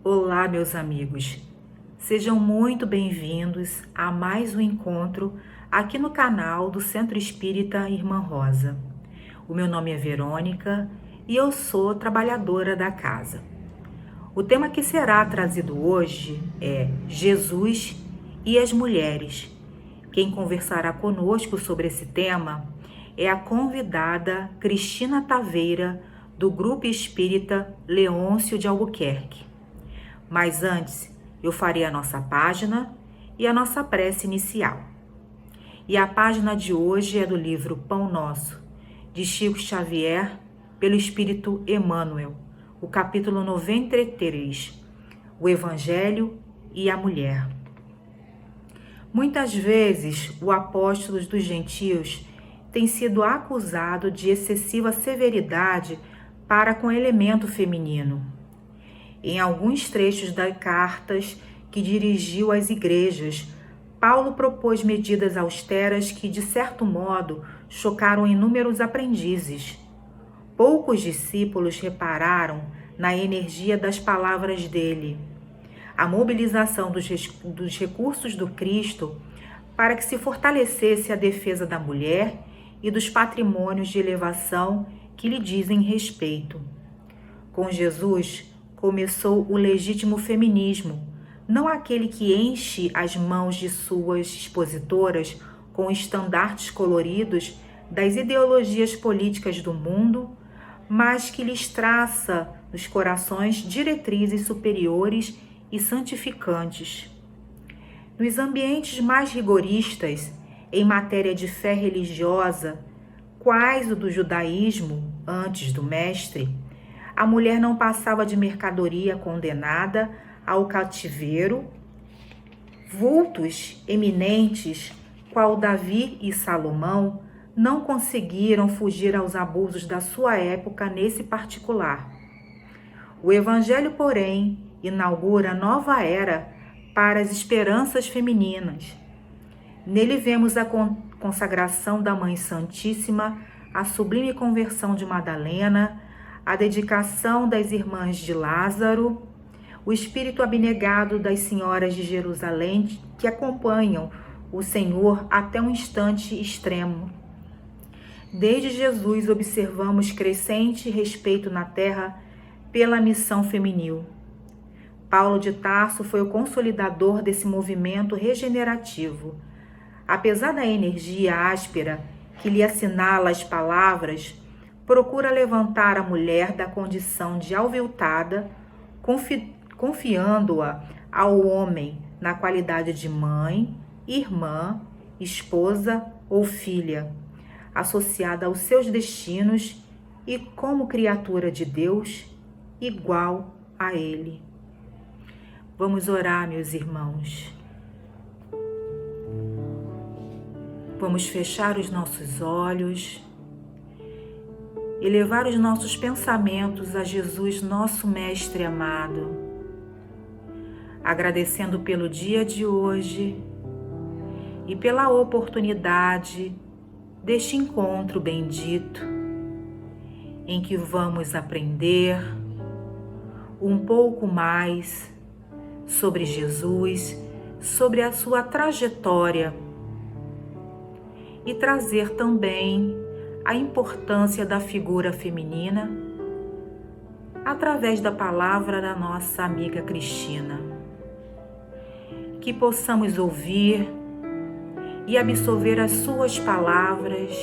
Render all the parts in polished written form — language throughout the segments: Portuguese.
Olá, meus amigos. Sejam muito bem-vindos a mais um encontro aqui no canal do Centro Espírita Irmã Rosa. O meu nome é Verônica e eu sou trabalhadora da casa. O tema que será trazido hoje é Jesus e as mulheres. Quem conversará conosco sobre esse tema é a convidada Cristina Taveira, do Grupo Espírita Leôncio de Albuquerque. Mas antes, eu farei a nossa página e a nossa prece inicial. E a página de hoje é do livro Pão Nosso, de Chico Xavier, pelo Espírito Emmanuel, o capítulo 93, o Evangelho e a Mulher. Muitas vezes, o apóstolo dos gentios tem sido acusado de excessiva severidade para com o elemento feminino. Em alguns trechos das cartas que dirigiu às igrejas, Paulo propôs medidas austeras que, de certo modo, chocaram inúmeros aprendizes. Poucos discípulos repararam na energia das palavras dele. A mobilização dos recursos do Cristo para que se fortalecesse a defesa da mulher e dos patrimônios de elevação que lhe dizem respeito. Com Jesus, começou o legítimo feminismo, não aquele que enche as mãos de suas expositoras com estandartes coloridos das ideologias políticas do mundo, mas que lhes traça nos corações diretrizes superiores e santificantes. Nos ambientes mais rigoristas, em matéria de fé religiosa, quais o do judaísmo, antes do mestre, a mulher não passava de mercadoria condenada ao cativeiro. Vultos eminentes, qual Davi e Salomão, não conseguiram fugir aos abusos da sua época nesse particular. O Evangelho, porém, inaugura nova era para as esperanças femininas. Nele vemos a consagração da Mãe Santíssima, a sublime conversão de Madalena, a dedicação das irmãs de Lázaro, o espírito abnegado das senhoras de Jerusalém que acompanham o Senhor até um instante extremo. Desde Jesus observamos crescente respeito na terra pela missão feminil. Paulo de Tarso foi o consolidador desse movimento regenerativo. Apesar da energia áspera que lhe assinala as palavras, procura levantar a mulher da condição de aviltada, confiando-a ao homem na qualidade de mãe, irmã, esposa ou filha, associada aos seus destinos e como criatura de Deus, igual a Ele. Vamos orar, meus irmãos. Vamos fechar os nossos olhos, elevar os nossos pensamentos a Jesus, nosso Mestre amado, agradecendo pelo dia de hoje e pela oportunidade deste encontro bendito, em que vamos aprender um pouco mais sobre Jesus, sobre a sua trajetória e trazer também a importância da figura feminina através da palavra da nossa amiga Cristina. Que possamos ouvir e absorver as suas palavras,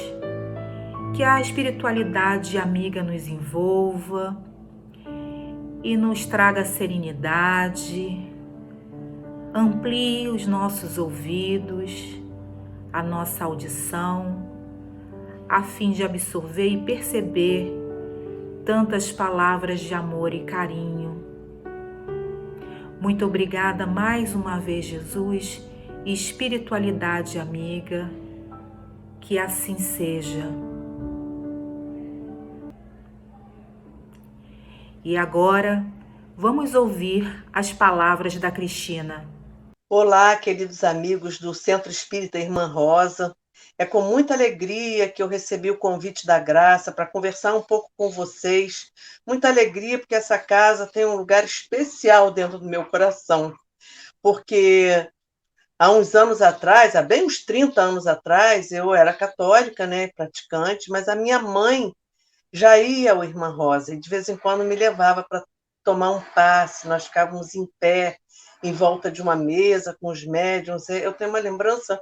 que a espiritualidade amiga nos envolva e nos traga serenidade, amplie os nossos ouvidos, a nossa audição, a fim de absorver e perceber tantas palavras de amor e carinho. Muito obrigada mais uma vez, Jesus, e espiritualidade amiga, que assim seja. E agora, vamos ouvir as palavras da Cristina. Olá, queridos amigos do Centro Espírita Irmã Rosa. É com muita alegria que eu recebi o convite da Graça para conversar um pouco com vocês. Muita alegria, porque essa casa tem um lugar especial dentro do meu coração. Porque há uns anos atrás, há bem uns 30 anos atrás, eu era católica, né, praticante, mas a minha mãe já ia ao Irmã Rosa e de vez em quando me levava para tomar um passe. Nós ficávamos em pé, em volta de uma mesa com os médiuns. Eu tenho uma lembrança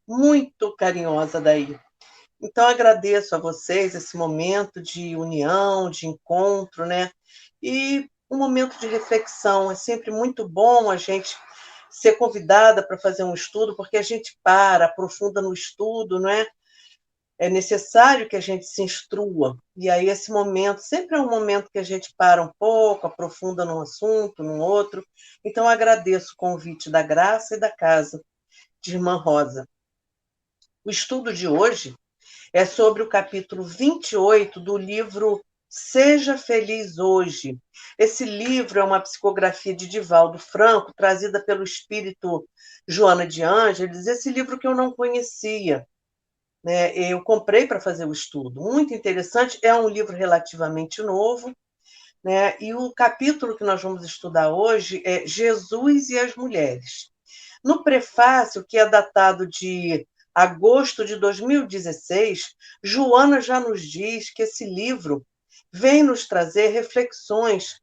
muito carinhosa daí. Então, agradeço a vocês esse momento de união, de encontro, né? E um momento de reflexão. É sempre muito bom a gente ser convidada para fazer um estudo, porque a gente aprofunda no estudo, não é? É necessário que a gente se instrua. E aí, esse momento sempre é um momento que a gente para um pouco, aprofunda num assunto, num outro. Então, agradeço o convite da Graça e da Casa de Irmã Rosa. O estudo de hoje é sobre o capítulo 28 do livro Seja Feliz Hoje. Esse livro é uma psicografia de Divaldo Franco, trazida pelo espírito Joana de Ângeles, esse livro que eu não conhecia, né? Eu comprei para fazer o estudo. Muito interessante, é um livro relativamente novo, né? E o capítulo que nós vamos estudar hoje é Jesus e as Mulheres. No prefácio, que é datado de agosto de 2016, Joana já nos diz que esse livro vem nos trazer reflexões,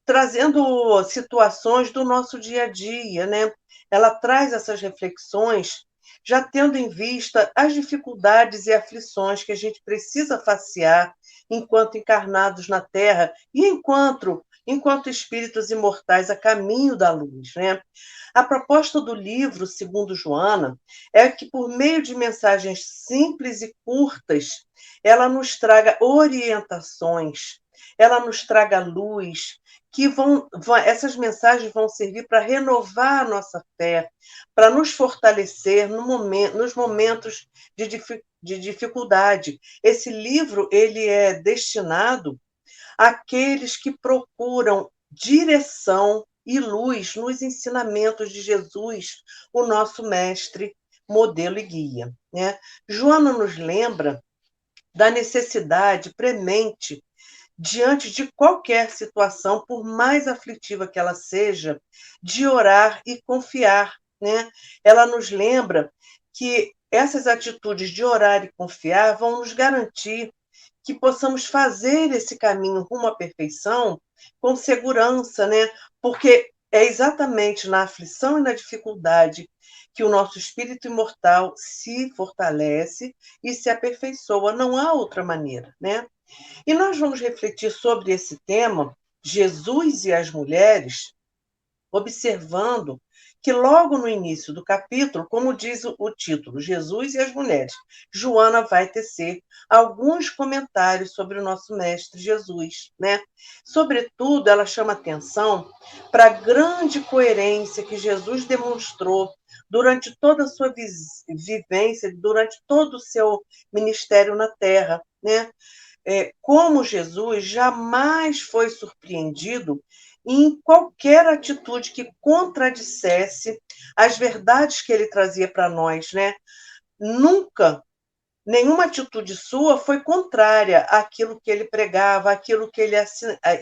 trazendo situações do nosso dia a dia, né? Ela traz essas reflexões já tendo em vista as dificuldades e aflições que a gente precisa facear enquanto encarnados na Terra e enquanto espíritos imortais a caminho da luz, né? A proposta do livro, segundo Joana, é que, por meio de mensagens simples e curtas, ela nos traga orientações, ela nos traga luz, essas mensagens vão servir para renovar a nossa fé, para nos fortalecer nos momentos de dificuldade. Esse livro ele é destinado àqueles que procuram direção e luz nos ensinamentos de Jesus, o nosso mestre, modelo e guia, né? Joana nos lembra da necessidade premente, diante de qualquer situação, por mais aflitiva que ela seja, de orar e confiar, né? Ela nos lembra que essas atitudes de orar e confiar vão nos garantir que possamos fazer esse caminho rumo à perfeição com segurança, né? Porque é exatamente na aflição e na dificuldade que o nosso espírito imortal se fortalece e se aperfeiçoa. Não há outra maneira, né? E nós vamos refletir sobre esse tema, Jesus e as mulheres, observando que logo no início do capítulo, como diz o título, Jesus e as mulheres, Joana vai tecer alguns comentários sobre o nosso mestre Jesus, né? Sobretudo, ela chama atenção para a grande coerência que Jesus demonstrou durante toda a sua vivência, durante todo o seu ministério na Terra, né? Como Jesus jamais foi surpreendido em qualquer atitude que contradissesse as verdades que ele trazia para nós, né? Nunca, nenhuma atitude sua foi contrária àquilo que ele pregava, àquilo que ele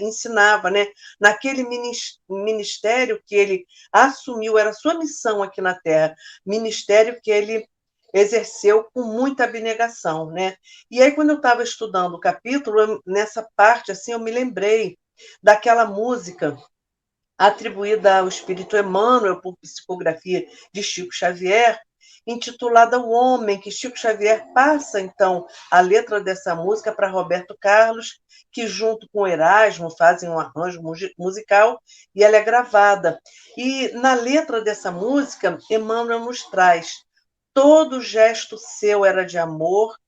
ensinava, né? Naquele ministério que ele assumiu, era sua missão aqui na Terra, ministério que ele exerceu com muita abnegação, né? E aí, quando eu estava estudando o capítulo, nessa parte, assim, eu me lembrei daquela música atribuída ao espírito Emmanuel por psicografia de Chico Xavier, intitulada O Homem, que Chico Xavier passa, então, a letra dessa música para Roberto Carlos, que junto com Erasmo fazem um arranjo musical, e ela é gravada. E na letra dessa música, Emmanuel nos traz: todo gesto seu era de amor,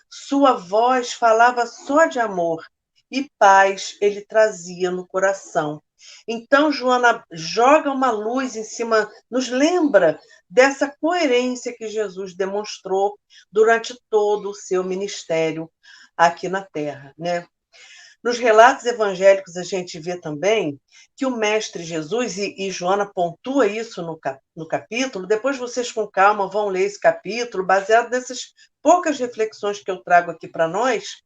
sua voz falava só de amor, e paz ele trazia no coração. Então, Joana joga uma luz em cima, nos lembra dessa coerência que Jesus demonstrou durante todo o seu ministério aqui na Terra, né? Nos relatos evangélicos, a gente vê também que o Mestre Jesus, e Joana pontua isso no capítulo, depois vocês com calma vão ler esse capítulo, baseado nessas poucas reflexões que eu trago aqui para nós.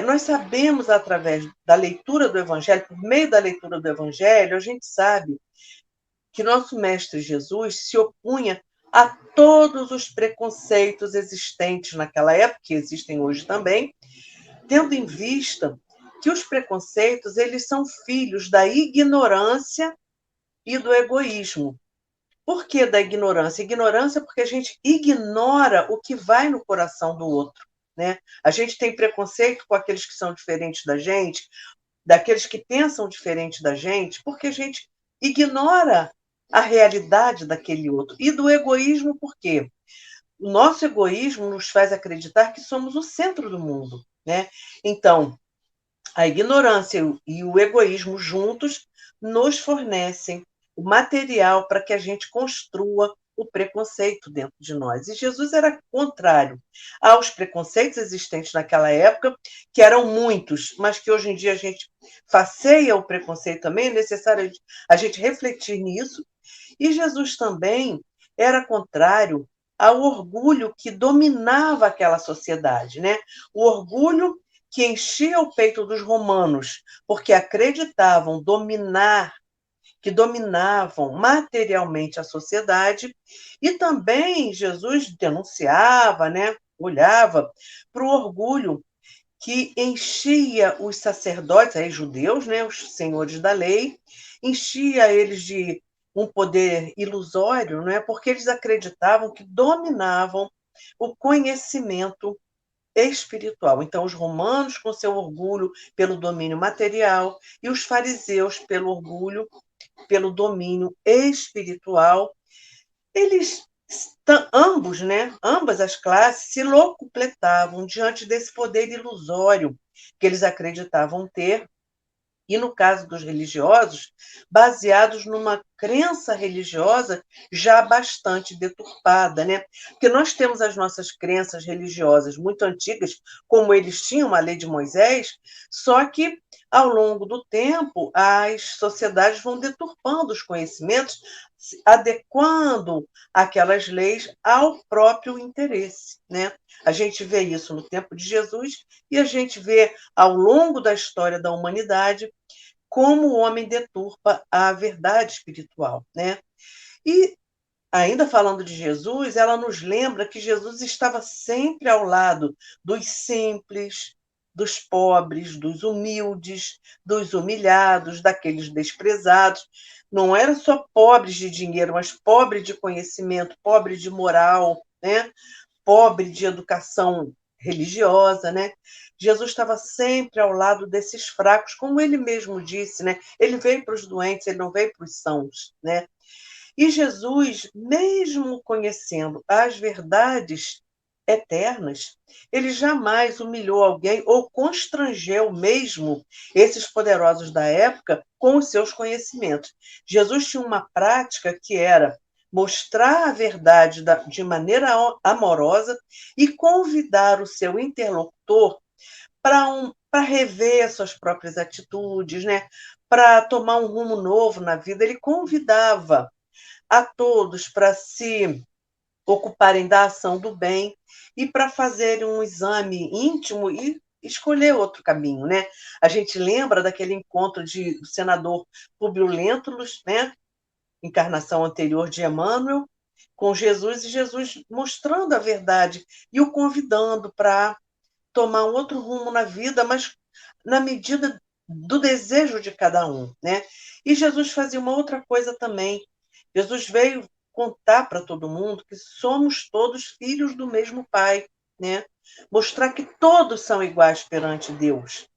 Nós sabemos, através da leitura do Evangelho, por meio da leitura do Evangelho, a gente sabe que nosso Mestre Jesus se opunha a todos os preconceitos existentes naquela época, que existem hoje também, tendo em vista que os preconceitos eles são filhos da ignorância e do egoísmo. Por que da ignorância? Ignorância porque a gente ignora o que vai no coração do outro, né? A gente tem preconceito com aqueles que são diferentes da gente, daqueles que pensam diferente da gente, porque a gente ignora a realidade daquele outro. E do egoísmo, por quê? O nosso egoísmo nos faz acreditar que somos o centro do mundo, né? Então, a ignorância e o egoísmo juntos nos fornecem o material para que a gente construa o preconceito dentro de nós. E Jesus era contrário aos preconceitos existentes naquela época, que eram muitos, mas que hoje em dia a gente faceia o preconceito também, é necessário a gente refletir nisso. E Jesus também era contrário ao orgulho que dominava aquela sociedade, né? O orgulho que enchia o peito dos romanos, porque acreditavam que dominavam materialmente a sociedade, e também Jesus denunciava, né, olhava para o orgulho que enchia os sacerdotes, aí judeus, né, os senhores da lei, enchia eles de um poder ilusório, né, porque eles acreditavam que dominavam o conhecimento espiritual. Então, os romanos, com seu orgulho pelo domínio material, e os fariseus, pelo orgulho pelo domínio espiritual, eles ambos, né, ambas as classes se locupletavam diante desse poder ilusório que eles acreditavam ter, e no caso dos religiosos, baseados numa crença religiosa já bastante deturpada, né? Porque nós temos as nossas crenças religiosas muito antigas, como eles tinham a lei de Moisés, só que ao longo do tempo as sociedades vão deturpando os conhecimentos, adequando aquelas leis ao próprio interesse, né? A gente vê isso no tempo de Jesus e a gente vê ao longo da história da humanidade como o homem deturpa a verdade espiritual, né? E ainda falando de Jesus, ela nos lembra que Jesus estava sempre ao lado dos simples, dos pobres, dos humildes, dos humilhados, daqueles desprezados. Não eram só pobres de dinheiro, mas pobres de conhecimento, pobres de moral, né? Pobre de educação religiosa, né? Jesus estava sempre ao lado desses fracos, como ele mesmo disse, né? Ele veio para os doentes, ele não veio para os sãos, né? E Jesus, mesmo conhecendo as verdades eternas, ele jamais humilhou alguém ou constrangeu mesmo esses poderosos da época com os seus conhecimentos. Jesus tinha uma prática que era mostrar a verdade de maneira amorosa e convidar o seu interlocutor para rever suas próprias atitudes, né? Para tomar um rumo novo na vida. Ele convidava a todos para se ocuparem da ação do bem e para fazerem um exame íntimo e escolher outro caminho, né? A gente lembra daquele encontro do senador Públio Lentulus, né? Encarnação anterior de Emmanuel, com Jesus, e Jesus mostrando a verdade e o convidando para tomar um outro rumo na vida, mas na medida do desejo de cada um, né? E Jesus fazia uma outra coisa também. Jesus veio contar para todo mundo que somos todos filhos do mesmo Pai, né? Mostrar que todos são iguais perante Deus.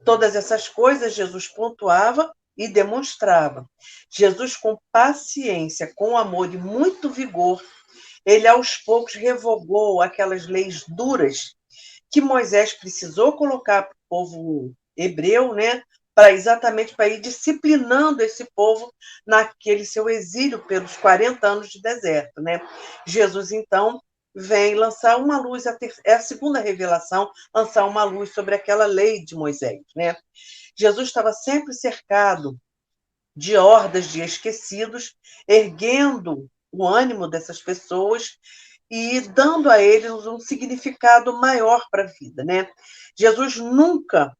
Todas essas coisas Jesus pontuava e demonstrava. Jesus, com paciência, com amor e muito vigor, ele aos poucos revogou aquelas leis duras que Moisés precisou colocar para o povo hebreu, né? Exatamente para ir disciplinando esse povo naquele seu exílio pelos 40 anos de deserto, né? Jesus, então, vem lançar uma luz, é a segunda revelação, lançar uma luz sobre aquela lei de Moisés, né? Jesus estava sempre cercado de hordas de esquecidos, erguendo o ânimo dessas pessoas e dando a eles um significado maior para a vida, né? Jesus nunca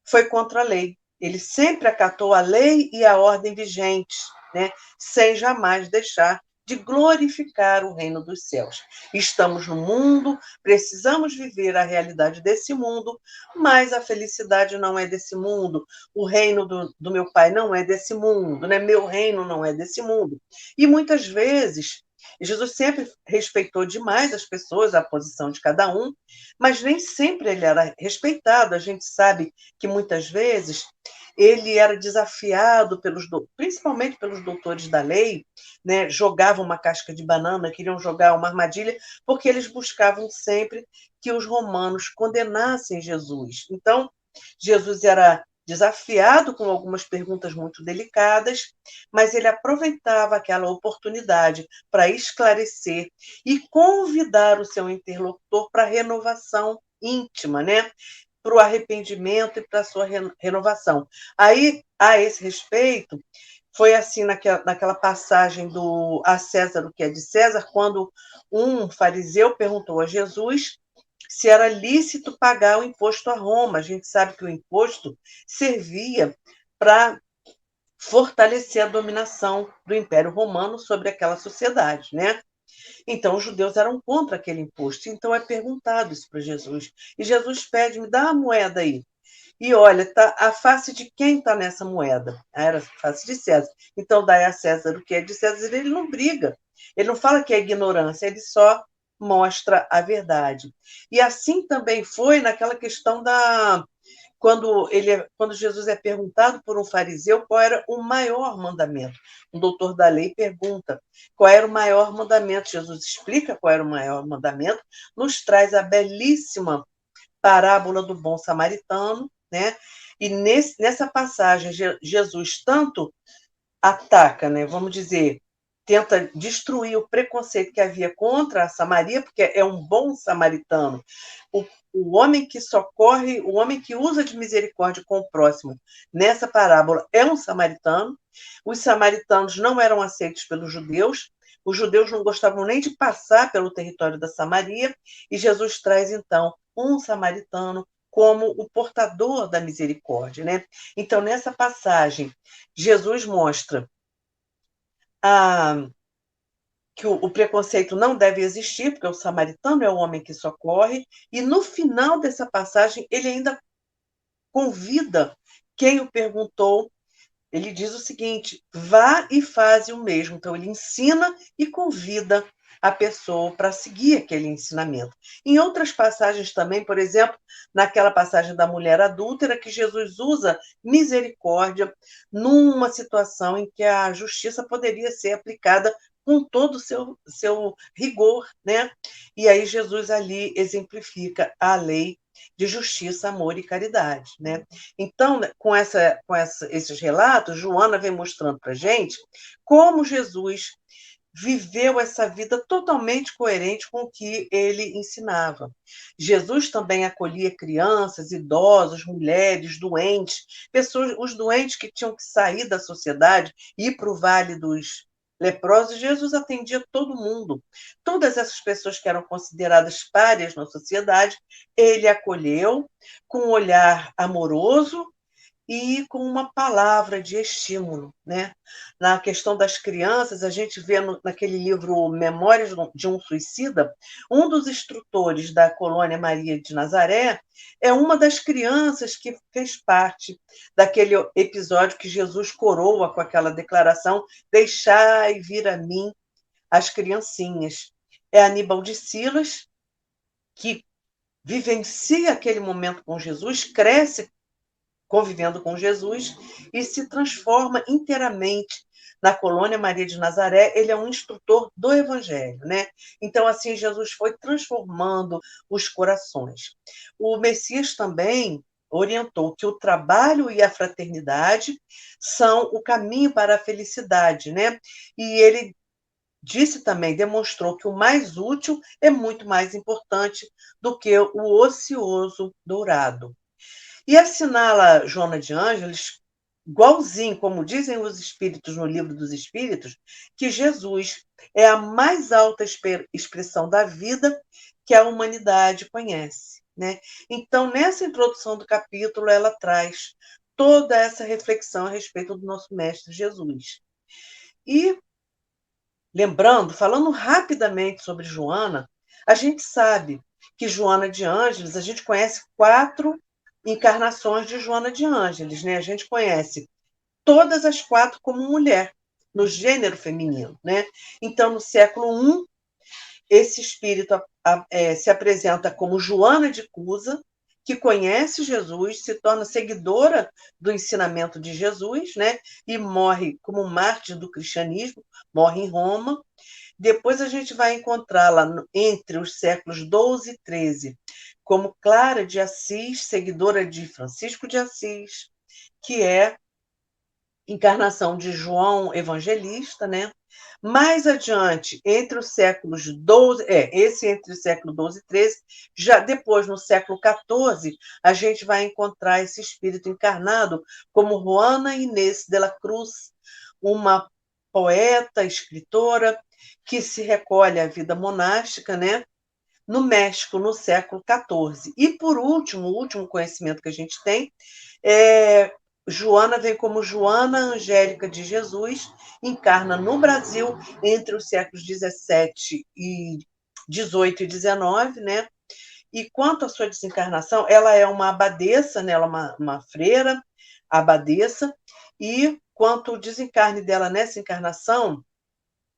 foi contra a lei. Ele sempre acatou a lei e a ordem vigentes, né? Sem jamais deixar de glorificar o reino dos céus. Estamos no mundo, precisamos viver a realidade desse mundo, mas a felicidade não é desse mundo, o reino do meu pai não é desse mundo, né? Meu reino não é desse mundo. E muitas vezes Jesus sempre respeitou demais as pessoas, a posição de cada um, mas nem sempre ele era respeitado. A gente sabe que muitas vezes ele era desafiado principalmente pelos doutores da lei, né? Jogavam uma casca de banana, queriam jogar uma armadilha, porque eles buscavam sempre que os romanos condenassem Jesus. Então, Jesus era desafiado com algumas perguntas muito delicadas, mas ele aproveitava aquela oportunidade para esclarecer e convidar o seu interlocutor para a renovação íntima, né? Para o arrependimento e para a sua renovação. Aí, a esse respeito, foi assim naquela passagem do a César o que é de César, quando um fariseu perguntou a Jesus se era lícito pagar o imposto a Roma. A gente sabe que o imposto servia para fortalecer a dominação do Império Romano sobre aquela sociedade, né? Então, os judeus eram contra aquele imposto. Então, é perguntado isso para Jesus. E Jesus pede, me dá a moeda aí. E olha, tá, a face de quem está nessa moeda? Era a face de César. Então, dá a César o que é de César. Ele não briga. Ele não fala que é ignorância, ele só mostra a verdade. E assim também foi naquela questão quando Jesus é perguntado por um fariseu qual era o maior mandamento. Um doutor da lei pergunta qual era o maior mandamento. Jesus explica qual era o maior mandamento, nos traz a belíssima parábola do bom samaritano, né? E nessa passagem, Jesus tanto ataca, né, vamos dizer, tenta destruir o preconceito que havia contra a Samaria, porque é um bom samaritano. O homem que socorre, o homem que usa de misericórdia com o próximo, nessa parábola, é um samaritano. Os samaritanos não eram aceitos pelos judeus, os judeus não gostavam nem de passar pelo território da Samaria, e Jesus traz, então, um samaritano como o portador da misericórdia, né? Então, nessa passagem, Jesus mostra que o preconceito não deve existir, porque o samaritano é o homem que socorre, e no final dessa passagem, ele ainda convida quem o perguntou. Ele diz o seguinte: vá e faze o mesmo. Então, ele ensina e convida a pessoa para seguir aquele ensinamento. Em outras passagens também, por exemplo, naquela passagem da mulher adúltera, que Jesus usa misericórdia numa situação em que a justiça poderia ser aplicada com todo o seu rigor, né? E aí Jesus ali exemplifica a lei de justiça, amor e caridade, né? Então, esses relatos, Joana vem mostrando para a gente como Jesus viveu essa vida totalmente coerente com o que ele ensinava. Jesus também acolhia crianças, idosos, mulheres, doentes, pessoas, os doentes que tinham que sair da sociedade e ir para o Vale dos Leprosos. Jesus atendia todo mundo. Todas essas pessoas que eram consideradas párias na sociedade, ele acolheu com um olhar amoroso e com uma palavra de estímulo, né? Na questão das crianças, a gente vê naquele livro Memórias de um Suicida, um dos instrutores da colônia Maria de Nazaré é uma das crianças que fez parte daquele episódio que Jesus coroa com aquela declaração: deixai vir a mim as criancinhas. É Aníbal de Silas, que vivencia aquele momento com Jesus, cresce convivendo com Jesus e se transforma inteiramente na colônia Maria de Nazaré. Ele é um instrutor do Evangelho, né? Então, assim, Jesus foi transformando os corações. O Messias também orientou que o trabalho e a fraternidade são o caminho para a felicidade, né? E ele disse também, demonstrou que o mais útil é muito mais importante do que o ocioso dourado. E assinala Joana de Ângeles, igualzinho, como dizem os espíritos no Livro dos Espíritos, que Jesus é a mais alta expressão da vida que a humanidade conhece, né? Então, nessa introdução do capítulo, ela traz toda essa reflexão a respeito do nosso Mestre Jesus. E, lembrando, falando rapidamente sobre Joana, a gente sabe que Joana de Ângeles, a gente conhece 4 encarnações de Joana de Ângeles, né? A gente conhece todas as 4 como mulher, no gênero feminino, né? Então, no século I, esse espírito se apresenta como Joana de Cusa, que conhece Jesus, se torna seguidora do ensinamento de Jesus, né? E morre como mártir do cristianismo, morre em Roma. Depois a gente vai encontrá-la entre os séculos XII e XIII, como Clara de Assis, seguidora de Francisco de Assis, que é encarnação de João Evangelista, né? Mais adiante, entre os séculos XII, esse entre o século XII e XIII, já depois, no século XIV, a gente vai encontrar esse espírito encarnado como Juana Inês de la Cruz, uma poeta, escritora, que se recolhe à vida monástica, né? No México, no século XIV. E, por último, o último conhecimento que a gente tem é Joana vem como Joana Angélica de Jesus, encarna no Brasil entre os séculos XVII e XVIII e XIX, né? E quanto à sua desencarnação, ela é uma abadesa, né? Ela é uma freira, abadesa, e quanto ao desencarne dela nessa encarnação,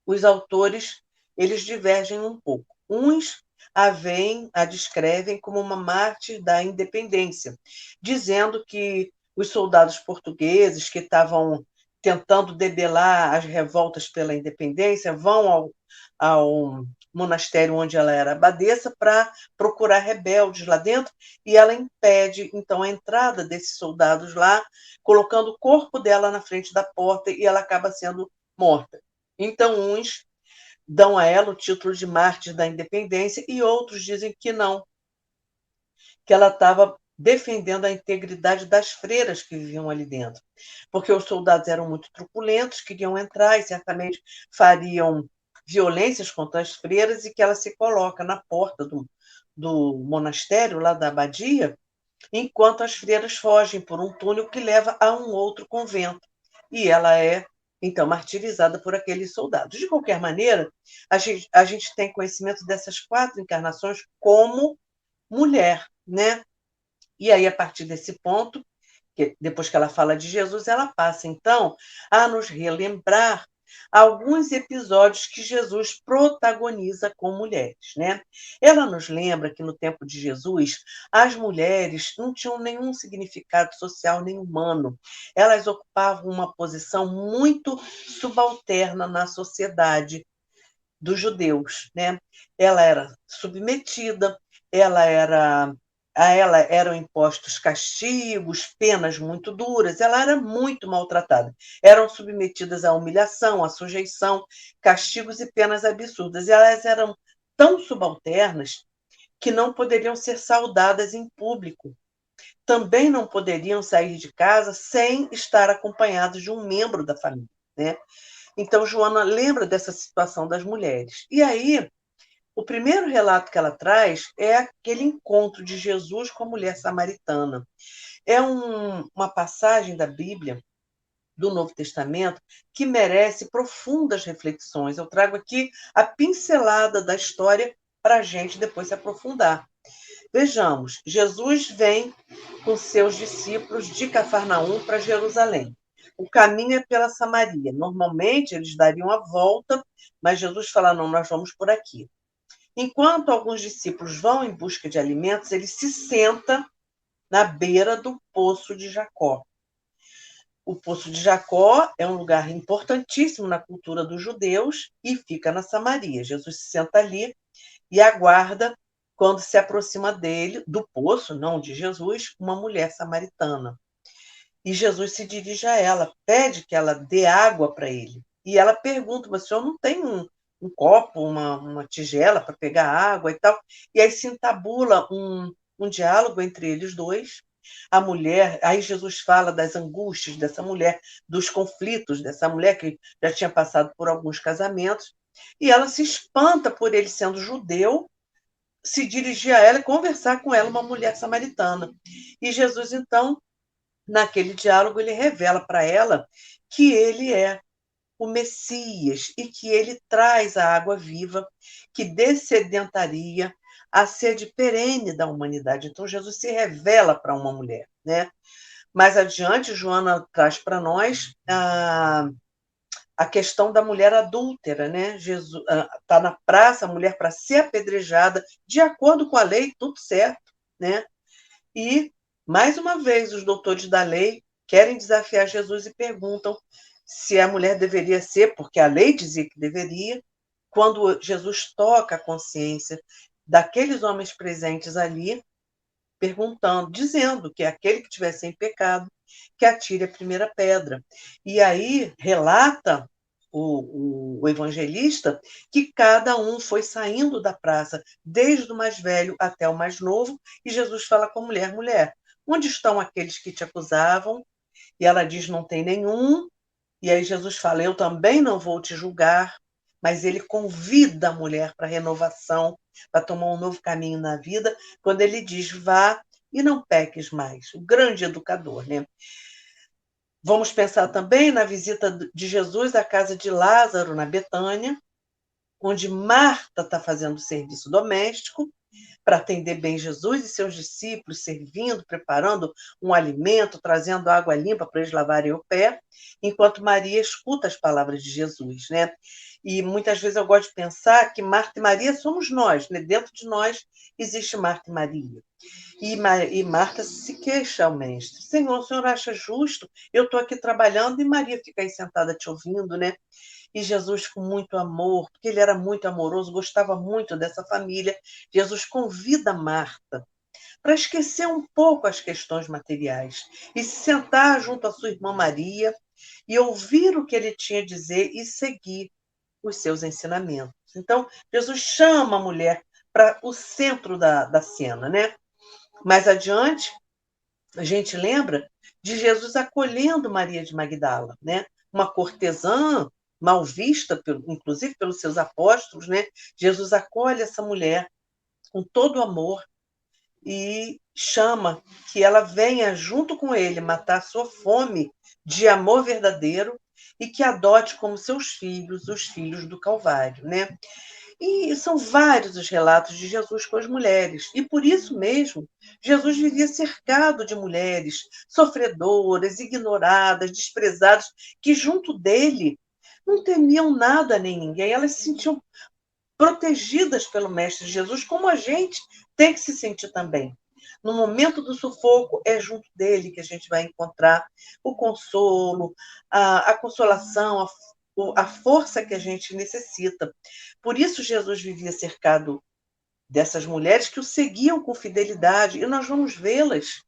os autores eles divergem um pouco. Uns a descrevem como uma mártir da independência, dizendo que os soldados portugueses que estavam tentando debelar as revoltas pela independência vão ao monastério onde ela era abadesa para procurar rebeldes lá dentro, e ela impede, então, a entrada desses soldados lá, colocando o corpo dela na frente da porta, e ela acaba sendo morta. Então, uns dão a ela o título de mártir da independência e outros dizem que não, que ela estava defendendo a integridade das freiras que viviam ali dentro, porque os soldados eram muito truculentos, queriam entrar e certamente fariam violências contra as freiras, e que ela se coloca na porta do monastério, lá da abadia, enquanto as freiras fogem por um túnel que leva a um outro convento. E ela é, então, martirizada por aqueles soldados. De qualquer maneira, a gente tem conhecimento dessas 4 encarnações como mulher, né? E aí, a partir desse ponto, depois que ela fala de Jesus, ela passa, então, a nos relembrar alguns episódios que Jesus protagoniza com mulheres, né? Ela nos lembra que no tempo de Jesus, as mulheres não tinham nenhum significado social nem humano. Elas ocupavam uma posição muito subalterna na sociedade dos judeus, né? Ela era submetida, ela era a ela eram impostos castigos, penas muito duras, ela era muito maltratada. Eram submetidas à humilhação, à sujeição, castigos e penas absurdas. E elas eram tão subalternas que não poderiam ser saudadas em público. Também não poderiam sair de casa sem estar acompanhadas de um membro da família, né? Então, Joana lembra dessa situação das mulheres. E aí, o primeiro relato que ela traz é aquele encontro de Jesus com a mulher samaritana. É uma passagem da Bíblia, do Novo Testamento, que merece profundas reflexões. Eu trago aqui a pincelada da história para a gente depois se aprofundar. Vejamos, Jesus vem com seus discípulos de Cafarnaum para Jerusalém. O caminho é pela Samaria. Normalmente eles dariam a volta, mas Jesus fala: não, nós vamos por aqui. Enquanto alguns discípulos vão em busca de alimentos, ele se senta na beira do poço de Jacó. O poço de Jacó é um lugar importantíssimo na cultura dos judeus e fica na Samaria. Jesus se senta ali e aguarda, quando se aproxima dele, do poço, não de Jesus, uma mulher samaritana. E Jesus se dirige a ela, pede que ela dê água para ele. E ela pergunta: mas o senhor não tem um copo, uma tigela para pegar água e tal, e aí se entabula um diálogo entre eles dois. A mulher, aí Jesus fala das angústias dessa mulher, dos conflitos dessa mulher que já tinha passado por alguns casamentos, e ela se espanta por ele sendo judeu, se dirigir a ela e conversar com ela, uma mulher samaritana. E Jesus, então, naquele diálogo, ele revela para ela que ele é o Messias e que ele traz a água viva que dessedentaria a sede perene da humanidade. Então, Jesus se revela para uma mulher, né? Mais adiante, Joana traz para nós a questão da mulher adúltera, né? Jesus está na praça, a mulher para ser apedrejada, de acordo com a lei, tudo certo, né? E, mais uma vez, os doutores da lei querem desafiar Jesus e perguntam se a mulher deveria ser, porque a lei dizia que deveria, quando Jesus toca a consciência daqueles homens presentes ali, perguntando, dizendo que aquele que estiver sem pecado, que atire a primeira pedra. E aí relata o evangelista que cada um foi saindo da praça, desde o mais velho até o mais novo, e Jesus fala com a mulher, mulher, onde estão aqueles que te acusavam? E ela diz, não tem nenhum. E aí Jesus fala, eu também não vou te julgar, mas ele convida a mulher para renovação, para tomar um novo caminho na vida, quando ele diz, vá e não peques mais. O grande educador, né? Vamos pensar também na visita de Jesus à casa de Lázaro, na Betânia, onde Marta está fazendo serviço doméstico, para atender bem Jesus e seus discípulos, servindo, preparando um alimento, trazendo água limpa para eles lavarem o pé, enquanto Maria escuta as palavras de Jesus, né? E muitas vezes eu gosto de pensar que Marta e Maria somos nós, né? Dentro de nós existe Marta e Maria. E Marta se queixa ao mestre. Senhor, o senhor acha justo? Eu estou aqui trabalhando e Maria fica aí sentada te ouvindo, né? E Jesus, com muito amor, porque ele era muito amoroso, gostava muito dessa família, Jesus convida Marta para esquecer um pouco as questões materiais e se sentar junto à sua irmã Maria e ouvir o que ele tinha a dizer e seguir os seus ensinamentos. Então, Jesus chama a mulher para o centro da cena, né? Mais adiante, a gente lembra de Jesus acolhendo Maria de Magdala, né? Uma cortesã mal vista, inclusive pelos seus apóstolos, né? Jesus acolhe essa mulher com todo amor e chama que ela venha junto com ele matar sua fome de amor verdadeiro e que adote como seus filhos os filhos do Calvário, né? E são vários os relatos de Jesus com as mulheres. E por isso mesmo, Jesus vivia cercado de mulheres sofredoras, ignoradas, desprezadas, que junto dele não temiam nada nem ninguém. Elas se sentiam protegidas pelo Mestre Jesus, como a gente tem que se sentir também. No momento do sufoco, é junto dele que a gente vai encontrar o consolo, a consolação, a força que a gente necessita. Por isso, Jesus vivia cercado dessas mulheres que o seguiam com fidelidade, e nós vamos vê-las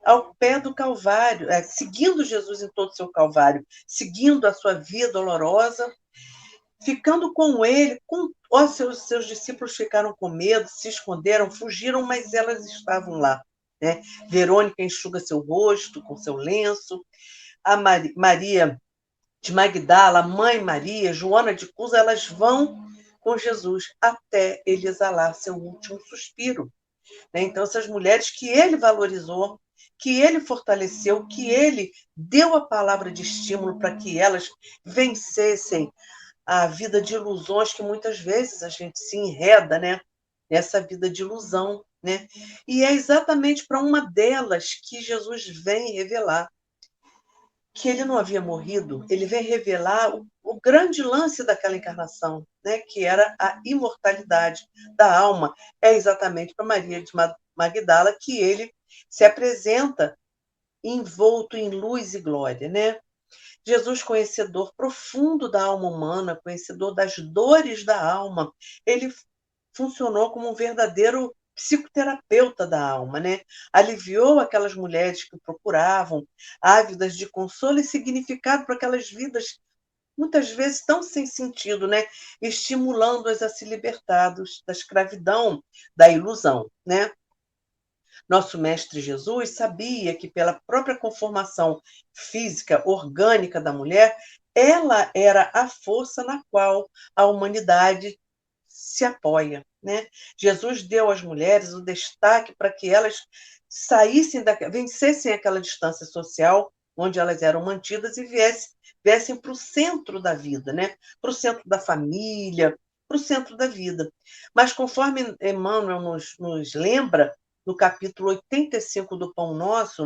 ao pé do Calvário, seguindo Jesus em todo o seu Calvário, seguindo a sua via dolorosa, ficando com ele. Seus discípulos ficaram com medo, se esconderam, fugiram, mas elas estavam lá. Né? Verônica enxuga seu rosto com seu lenço, a Maria de Magdala, a mãe Maria, Joana de Cusa, elas vão com Jesus até ele exalar seu último suspiro. Né? Então, essas mulheres que ele valorizou, que ele fortaleceu, que ele deu a palavra de estímulo para que elas vencessem a vida de ilusões que muitas vezes a gente se enreda, né? Nessa vida de ilusão, né? E é exatamente para uma delas que Jesus vem revelar que ele não havia morrido, ele vem revelar o grande lance daquela encarnação, né? Que era a imortalidade da alma. É exatamente para Maria de Magdala que ele se apresenta envolto em luz e glória, né? Jesus, conhecedor profundo da alma humana, conhecedor das dores da alma, ele funcionou como um verdadeiro psicoterapeuta da alma, né? Aliviou aquelas mulheres que o procuravam, ávidas de consolo e significado para aquelas vidas muitas vezes tão sem sentido, né? Estimulando-as a se libertar da escravidão, da ilusão, né? Nosso mestre Jesus sabia que pela própria conformação física, orgânica da mulher, ela era a força na qual a humanidade se apoia, né? Jesus deu às mulheres o destaque para que elas vencessem aquela distância social onde elas eram mantidas e viessem para o centro da vida, né? Para o centro da família, para o centro da vida. Mas conforme Emmanuel nos lembra, no capítulo 85 do Pão Nosso,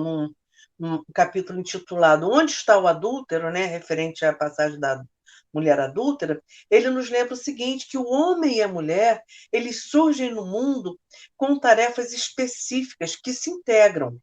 num capítulo intitulado Onde está o adúltero, né? Referente à passagem da mulher adúltera, ele nos lembra o seguinte, que o homem e a mulher, eles surgem no mundo com tarefas específicas que se integram,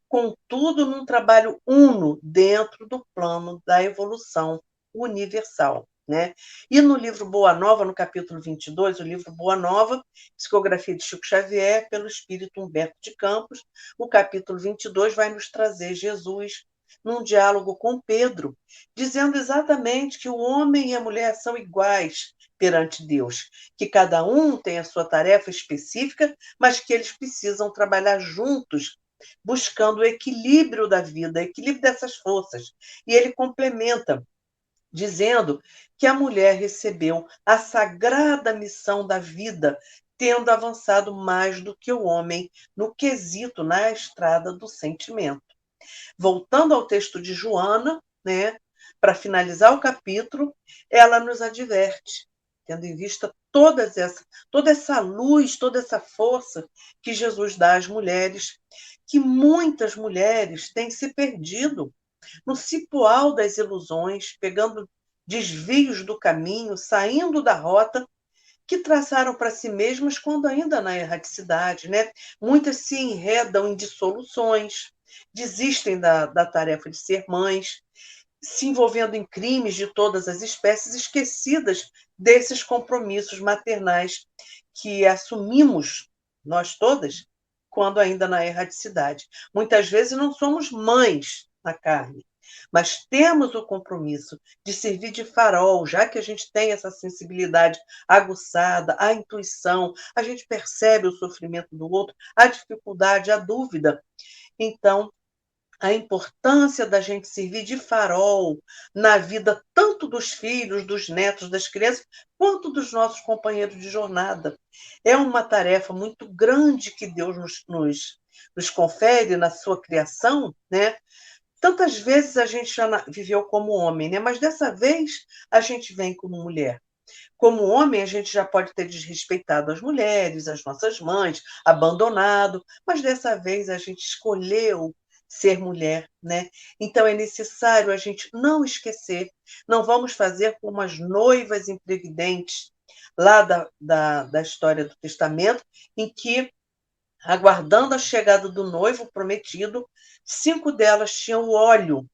contudo, num trabalho uno dentro do plano da evolução universal. Né? E no livro Boa Nova, no capítulo 22, o livro Boa Nova, psicografia de Chico Xavier, pelo espírito Humberto de Campos, o capítulo 22 vai nos trazer Jesus num diálogo com Pedro, dizendo exatamente que o homem e a mulher são iguais perante Deus, que cada um tem a sua tarefa específica, mas que eles precisam trabalhar juntos, buscando o equilíbrio da vida, o equilíbrio dessas forças. E ele complementa, dizendo que a mulher recebeu a sagrada missão da vida, tendo avançado mais do que o homem no quesito, na estrada do sentimento. Voltando ao texto de Joana, né, para finalizar o capítulo, ela nos adverte, tendo em vista toda essa luz, toda essa força que Jesus dá às mulheres, que muitas mulheres têm se perdido no cipoal das ilusões, pegando desvios do caminho, saindo da rota que traçaram para si mesmas quando ainda na erraticidade, né? Muitas se enredam em dissoluções, desistem da tarefa de ser mães, se envolvendo em crimes de todas as espécies, esquecidas desses compromissos maternais que assumimos, nós todas, quando ainda na erraticidade. Muitas vezes não somos mães na carne, mas temos o compromisso de servir de farol, já que a gente tem essa sensibilidade aguçada, a intuição, a gente percebe o sofrimento do outro, a dificuldade, a dúvida. Então, a importância da gente servir de farol na vida tanto dos filhos, dos netos, das crianças, quanto dos nossos companheiros de jornada. É uma tarefa muito grande que Deus nos confere na sua criação, né? Tantas vezes a gente já viveu como homem, né? Mas dessa vez a gente vem como mulher. Como homem, a gente já pode ter desrespeitado as mulheres, as nossas mães, abandonado, mas dessa vez a gente escolheu ser mulher, né? Então é necessário a gente não esquecer, não vamos fazer como as noivas imprevidentes lá da história do Testamento, em que, aguardando a chegada do noivo prometido, 5 delas tinham óleo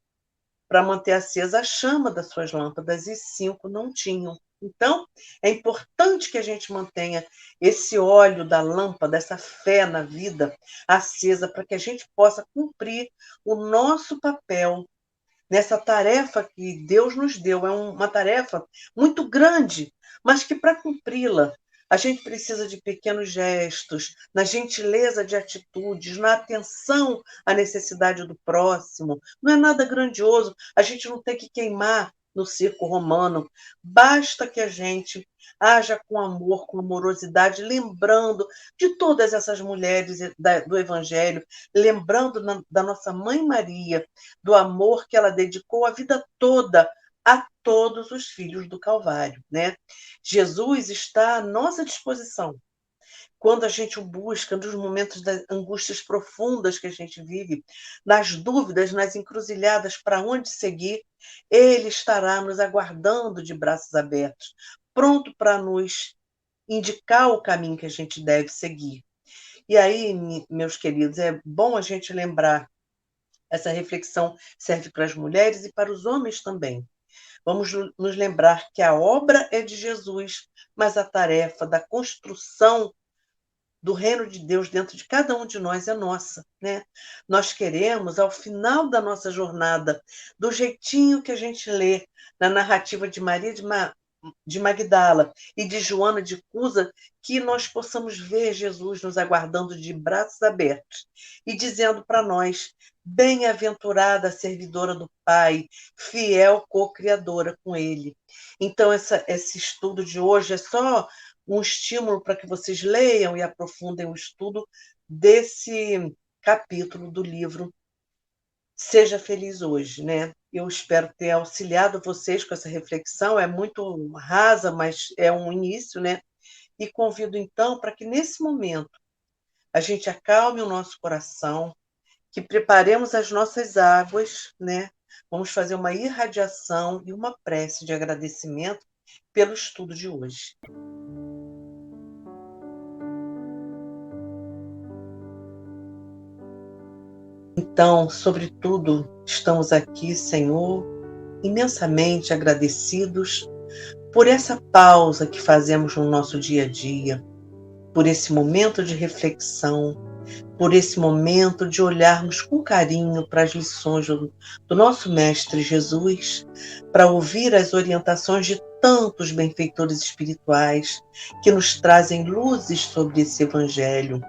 para manter acesa a chama das suas lâmpadas e 5 não tinham. Então, é importante que a gente mantenha esse óleo da lâmpada, essa fé na vida acesa, para que a gente possa cumprir o nosso papel nessa tarefa que Deus nos deu. É uma tarefa muito grande, mas que para cumpri-la, a gente precisa de pequenos gestos, na gentileza de atitudes, na atenção à necessidade do próximo. Não é nada grandioso, a gente não tem que queimar no circo romano, basta que a gente haja com amor, com amorosidade, lembrando de todas essas mulheres do Evangelho, lembrando da nossa Mãe Maria, do amor que ela dedicou a vida toda a todos os filhos do Calvário, né? Jesus está à nossa disposição. Quando a gente o busca, nos momentos das angústias profundas que a gente vive, nas dúvidas, nas encruzilhadas para onde seguir, ele estará nos aguardando de braços abertos, pronto para nos indicar o caminho que a gente deve seguir. E aí, meus queridos, é bom a gente lembrar, essa reflexão serve para as mulheres e para os homens também. Vamos nos lembrar que a obra é de Jesus, mas a tarefa da construção do reino de Deus dentro de cada um de nós é nossa, né? Nós queremos, ao final da nossa jornada, do jeitinho que a gente lê na narrativa de Maria de Magdala e de Joana de Cusa, que nós possamos ver Jesus nos aguardando de braços abertos e dizendo para nós: bem-aventurada a servidora do Pai, fiel co-criadora com Ele. Então, esse estudo de hoje é só um estímulo para que vocês leiam e aprofundem o estudo desse capítulo do livro Seja Feliz Hoje, né? Eu espero ter auxiliado vocês com essa reflexão, é muito rasa, mas é um início, né? E convido então para que nesse momento a gente acalme o nosso coração, que preparemos as nossas águas, né? Vamos fazer uma irradiação e uma prece de agradecimento pelo estudo de hoje. Então, sobretudo, estamos aqui, Senhor, imensamente agradecidos por essa pausa que fazemos no nosso dia a dia, por esse momento de reflexão, por esse momento de olharmos com carinho para as lições do nosso Mestre Jesus, para ouvir as orientações de tantos benfeitores espirituais que nos trazem luzes sobre esse Evangelho.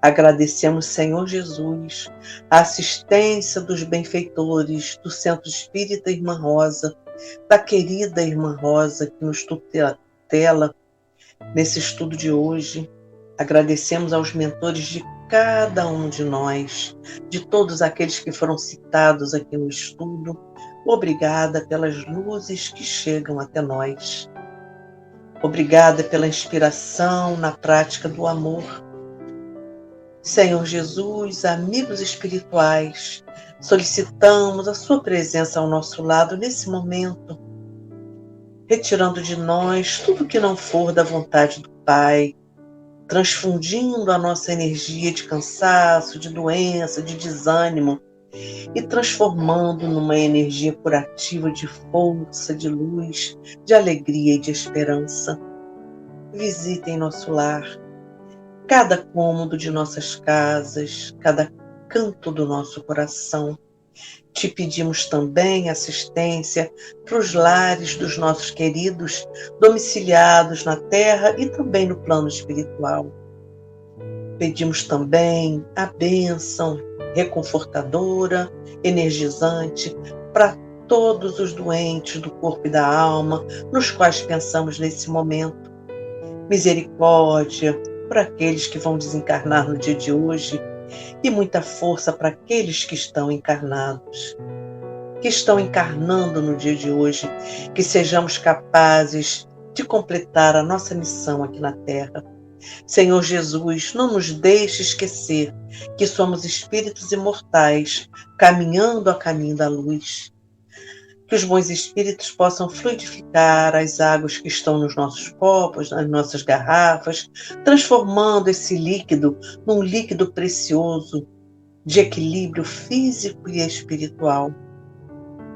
Agradecemos, Senhor Jesus, a assistência dos benfeitores do Centro Espírita Irmã Rosa, da querida Irmã Rosa que nos tutela nesse estudo de hoje. Agradecemos aos mentores de cada um de nós, de todos aqueles que foram citados aqui no estudo. Obrigada pelas luzes que chegam até nós. Obrigada pela inspiração na prática do amor. Senhor Jesus, amigos espirituais, solicitamos a sua presença ao nosso lado nesse momento, retirando de nós tudo que não for da vontade do Pai, transfundindo a nossa energia de cansaço, de doença, de desânimo e transformando numa energia curativa de força, de luz, de alegria e de esperança. Visitem nosso lar, cada cômodo de nossas casas, cada canto do nosso coração. Te pedimos também assistência para os lares dos nossos queridos, domiciliados na terra e também no plano espiritual. Pedimos também a bênção reconfortadora, energizante, para todos os doentes do corpo e da alma, nos quais pensamos nesse momento. Misericórdia para aqueles que vão desencarnar no dia de hoje e muita força para aqueles que estão encarnados, que estão encarnando no dia de hoje, que sejamos capazes de completar a nossa missão aqui na Terra. Senhor Jesus, não nos deixe esquecer que somos espíritos imortais, caminhando a caminho da luz. Que os bons espíritos possam fluidificar as águas que estão nos nossos copos, nas nossas garrafas, transformando esse líquido num líquido precioso de equilíbrio físico e espiritual.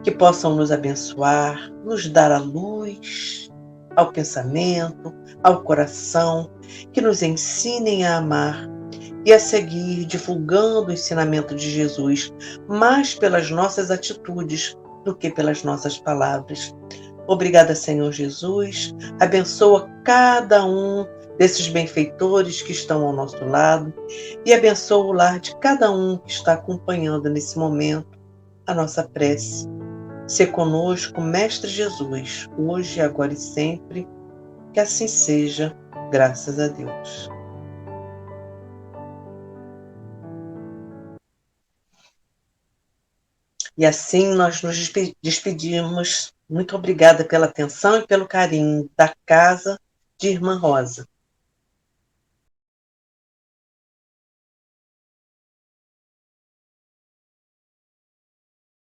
Que possam nos abençoar, nos dar a luz ao pensamento, ao coração, que nos ensinem a amar e a seguir divulgando o ensinamento de Jesus, mais pelas nossas atitudes do que pelas nossas palavras. Obrigada, Senhor Jesus. Abençoa cada um desses benfeitores que estão ao nosso lado e abençoa o lar de cada um que está acompanhando nesse momento a nossa prece. Se conosco, Mestre Jesus, hoje, agora e sempre, que assim seja, graças a Deus. E assim nós nos despedimos. Muito obrigada pela atenção e pelo carinho da casa de Irmã Rosa.